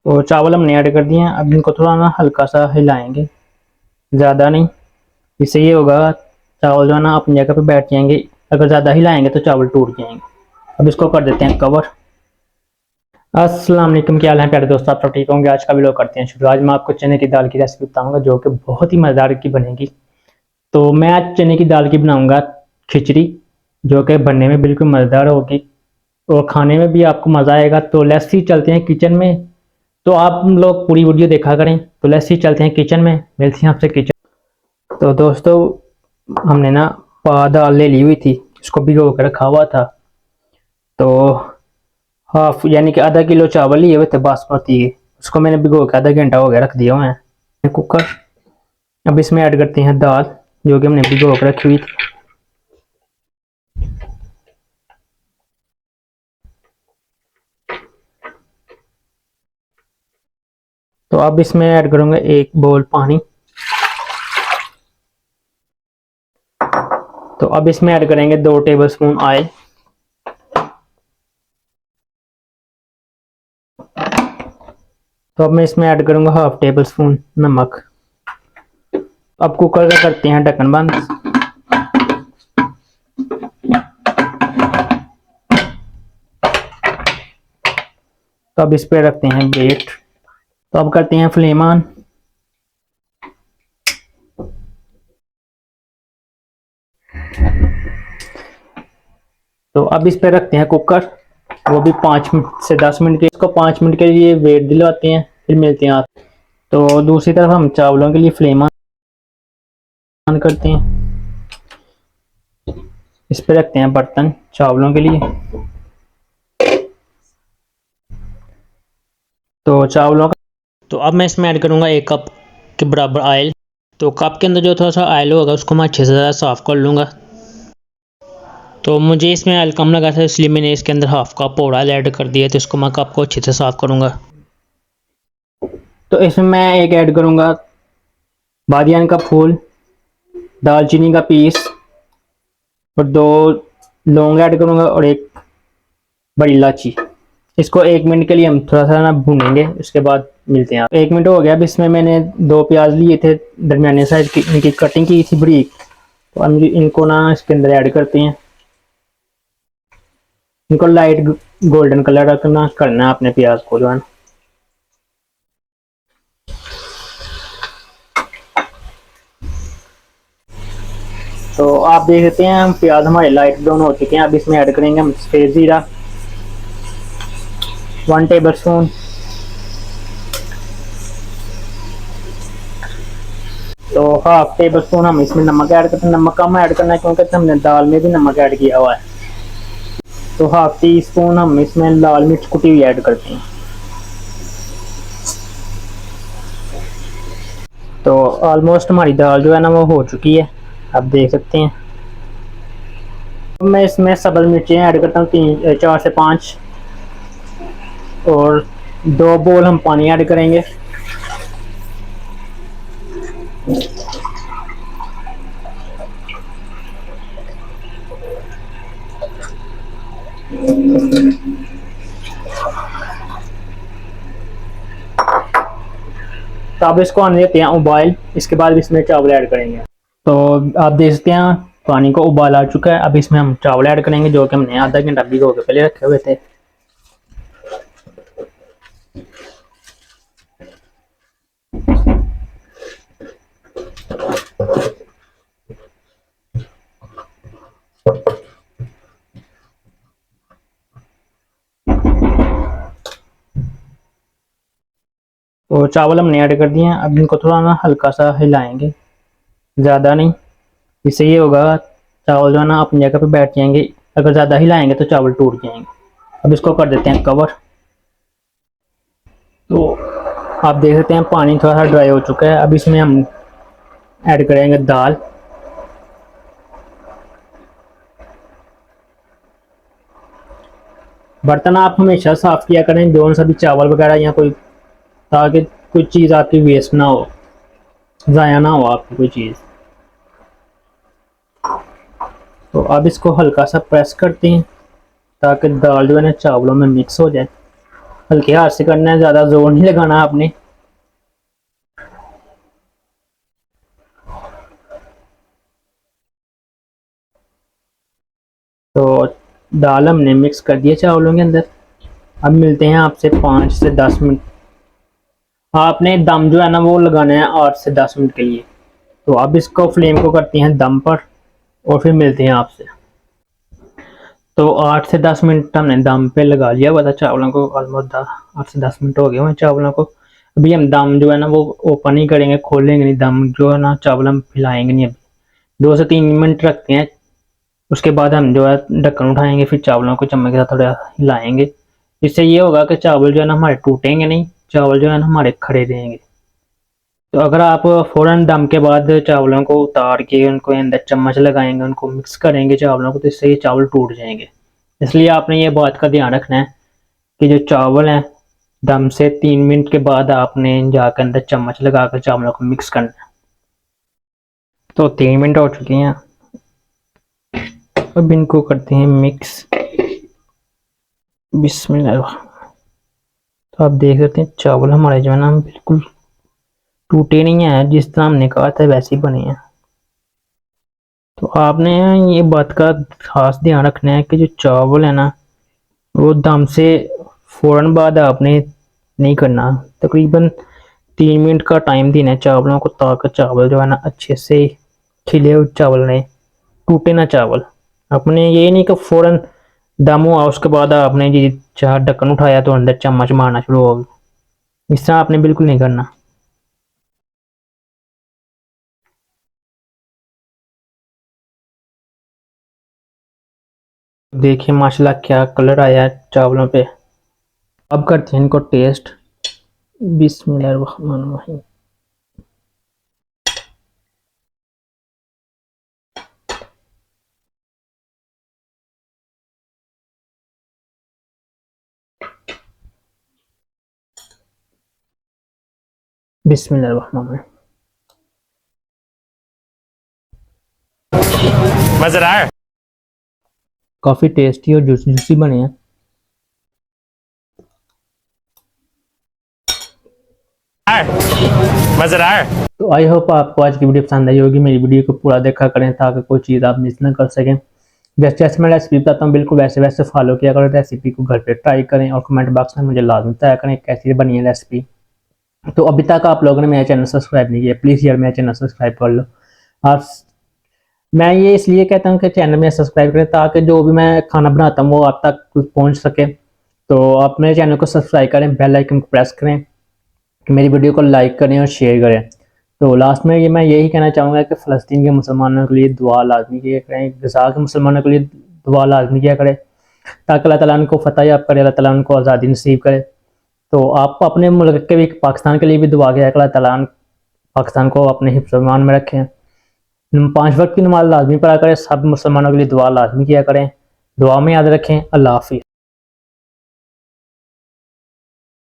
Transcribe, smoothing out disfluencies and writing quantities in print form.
तो चावल हमने ऐड कर दिए हैं। अब इनको थोड़ा ना हल्का सा हिलाएंगे, ज़्यादा नहीं। इससे ये होगा चावल जो है ना अपनी जगह पे बैठ जाएंगे। अगर ज़्यादा हिलाएंगे तो चावल टूट जाएंगे। अब इसको कर देते हैं कवर। अस्सलाम वालेकुम, क्या हाल है प्यारे दोस्तों, आप सब ठीक होंगे। आज का वीडियो करते हैं शुरू। आज मैं आपको चने की दाल की रेसिपी बताऊंगा जो कि बहुत ही मज़ेदार की बनेगी। तो मैं आज चने की दाल की बनाऊंगा खिचड़ी, जो कि बनने में बिल्कुल मज़ेदार होगी और खाने में भी आपको मज़ा आएगा। तो लेट्स ही चलते हैं किचन में। तो आप लोग पूरी वीडियो देखा करें। तो लेट्स ही चलते हैं किचन में, मिलते हैं आपसे किचन। तो दोस्तों, हमने ना दाल ले ली हुई थी, इसको भिगो कर रखा हुआ था। तो हाफ यानी कि आधा किलो चावल लिए हुए थे बासमती के, उसको मैंने भिगो के आधा घंटा हो गया रख दिया हुआ है कुकर। अब इसमें ऐड करते हैं दाल जो कि हमने भिगो के रखी हुई थी। तो अब इसमें ऐड करूंगा एक बोल पानी। तो अब इसमें ऐड करेंगे 2 टेबल स्पून ऑयल। तो अब मैं इसमें ऐड करूंगा हाफ टेबल स्पून नमक। अब कुकर का करते हैं ढक्कन बंद। तो अब इस पे रखते हैं वेट। तो अब करते हैं फ्लेम ऑन। तो अब इस पे रखते हैं कुकर, वो भी 5 से 10 मिनट के। इसको 5 मिनट के लिए वेट दिलवाते हैं, फिर मिलते हैं आप। तो दूसरी तरफ हम चावलों के लिए फ्लेम ऑन करते हैं। इस पे रखते हैं बर्तन चावलों के लिए। तो चावलों का, तो अब मैं इसमें ऐड करूंगा 1 कप के बराबर ऑयल। तो कप के अंदर जो थोड़ा सा ऑयल होगा उसको मैं अच्छे से ज़रा साफ़ कर लूँगा। तो मुझे इसमें ऑयल कम लगा था, इसलिए मैंने इसके अंदर हाफ कप और ऑयल ऐड कर दिया। तो इसको मैं कप को अच्छे से साफ़ करूँगा। तो इसमें मैं एक ऐड करूँगा बादियान का फूल, दालचीनी का पीस और 2 लौंग ऐड करूँगा और एक बड़ी इलायची। इसको 1 मिनट के लिए हम थोड़ा सा ना भूनेंगे, उसके बाद मिलते हैं। 1 मिनट हो गया। अब इसमें मैंने 2 प्याज लिए थे, दरमियाने साइज की, इनकी कटिंग की थी बारीक। तो हम इनको ना इसके अंदर ऐड करते हैं। इनको लाइट गोल्डन कलर करना है अपने प्याज को जो है। तो आप देख सकते हैं हम प्याज हमारे लाइट ब्राउन हो चुके हैं। अब इसमें ऐड करेंगे हम सफ़ेद ज़ीरा 1 टेबल स्पून। तो हाफ टेबल स्पून हम इसमें नमक ऐड करते हैं। नमक कम ऐड करना है क्योंकि हमने दाल में भी नमक ऐड किया हुआ है। तो हाफ टी स्पून हम इसमें लाल मिर्च कुटी हुई ऐड करते हैं। तो ऑलमोस्ट हमारी दाल जो है ना वो हो चुकी है, आप देख सकते हैं। अब मैं इसमें सब्ज़ मिर्चें ऐड करता हूँ 4 से 5, और 2 बोल हम पानी ऐड करेंगे। तो अब इसको आने देते हैं उबाइल, इसके बाद इसमें चावल ऐड करेंगे। तो आप देख सकते हैं पानी को उबाल आ चुका है। अब इसमें हम चावल ऐड करेंगे जो कि हमने आधा घंटा भिगो के पहले रखे हुए थे। तो चावल हमने ऐड कर दिए हैं। अब इनको थोड़ा ना हल्का सा हिलाएंगे, ज़्यादा नहीं। इससे ये होगा चावल जो है ना अपनी जगह पे बैठ जाएंगे। अगर ज़्यादा हिलाएंगे तो चावल टूट जाएंगे। अब इसको कर देते हैं कवर। तो आप देख सकते हैं पानी थोड़ा सा ड्राई हो चुका है। अब इसमें हम ऐड करेंगे दाल। बर्तन आप हमेशा साफ़ किया करें, जो सा भी चावल वगैरह या कोई, ताकि कोई चीज़ आपकी वेस्ट ना हो, ज़ाया ना हो आपकी कोई चीज़। तो अब इसको हल्का सा प्रेस करते हैं ताकि दाल जो है ना चावलों में मिक्स हो जाए। हल्के हाथ से करना है, ज़्यादा जोर नहीं लगाना आपने। तो दाल हमने मिक्स कर दिया चावलों के अंदर। अब मिलते हैं आपसे 5 से 10 मिनट। आपने दम जो है ना वो लगाना है 8 से 10 मिनट के लिए। तो अब इसको फ्लेम को करते हैं दम पर और फिर मिलते हैं आपसे। तो 8 से 10 मिनट हमने दम पे लगा लिया हुआ था चावलों को। ऑलमोस्ट 8 से 10 मिनट हो गए हैं चावलों को। अभी हम दम जो है ना वो ओपन ही करेंगे, खोलेंगे नहीं। दम जो है ना चावल हम हिलाएंगे नहीं। अभी 2 से 3 मिनट रखते हैं। उसके बाद हम जो है ढक्कन उठाएंगे, फिर चावलों को चम्मच के साथ थोड़ा हिलाएंगे। इससे ये होगा कि चावल जो है ना हमारे टूटेंगे नहीं, चावल जो है ना हमारे खड़े रहेंगे। तो अगर आप फ़ौरन दम के बाद चावलों को उतार के उनको अंदर चम्मच लगाएंगे, उनको मिक्स करेंगे चावलों को, तो इससे ये चावल टूट जाएंगे। इसलिए आपने ये बात का ध्यान रखना है कि जो चावल हैं दम से 3 मिनट के बाद आपने जाकर अंदर चम्मच लगाकर चावलों को मिक्स करना है। तो 3 मिनट हो चुके हैं। अब इनको करते हैं मिक्स। बिस्मिल्लाह। तो आप देख सकते हैं चावल हमारे जो है ना बिल्कुल टूटे नहीं हैं, जिस तरह हमने कहा था वैसे ही बने हैं। तो आपने ये बात का खास ध्यान रखना है कि जो चावल है ना वो दम से फ़ौरन बाद आपने नहीं करना। तकरीबन 3 मिनट का टाइम देना है चावलों को, ताकि चावल जो है ना अच्छे से खिले हुए चावल रहे, टूटे ना चावल। आपने ये नहीं कि फ़ौरन दम हुआ उसके बाद आपने जी चार ढक्कन उठाया तो अंदर चम्मच मारना शुरू हो गया। इस तरह आपने बिल्कुल नहीं करना। देखिए माशाल्लाह क्या कलर आया है चावलों पे। अब करते हैं इनको टेस्ट। बिस्मिल्लाहिर्रहमानिर्रहीम। बिस्मिल्लाहिर्रहमानिर्रहीम। मज़ेदार, काफ़ी टेस्टी और जूसी जूसी बने हैं। मज़ेदार। तो आई होप आपको आज की वीडियो पसंद आई होगी। मेरी वीडियो को पूरा देखा करें ताकि कोई चीज़ आप मिस ना कर सकें। जैसे जैसे मैं रेसिपी बताता हूँ बिल्कुल वैसे वैसे फॉलो किया करें। रेसिपी को घर पे ट्राई करें और कमेंट बॉक्स में मुझे लाजमी बताया करें कैसी बनी है रेसिपी। तो अभी तक आप लोगों ने मेरा चैनल सब्सक्राइब नहीं किया, प्लीज़ यार मेरा चैनल सब्सक्राइब कर लो। आप मैं ये इसलिए कहता हूँ कि चैनल में सब्सक्राइब करें ताकि जो भी मैं खाना बनाता हूँ वो आप तक पहुँच सके। तो आप मेरे चैनल को सब्सक्राइब करें, बेल आइकन को प्रेस करें, मेरी वीडियो को लाइक करें और शेयर करें। तो लास्ट में ये मैं यही कहना चाहूँगा कि फ़लस्तीन के मुसलमानों के लिए दुआ लाजमी किया करें, गज़ा के मुसलमानों के लिए दुआ लाजमी किया करें, ताकि अल्लाह ताला उनको फ़तह याब करे, अल्लाह ताला उनको आज़ादी नसीब करे। तो आप अपने मुल्क के भी, पाकिस्तान के लिए भी दुआ किया करें, अल्लाह ताला पाकिस्तान को अपने हिफ्ज़-ओ-अमान में रखें। 5 वक्त की नमाज़ लाजमी पढ़ा करें, सब मुसलमानों के लिए दुआ लाजमी किया करें। दुआ में याद रखें। अल्लाह हाफ़िज़।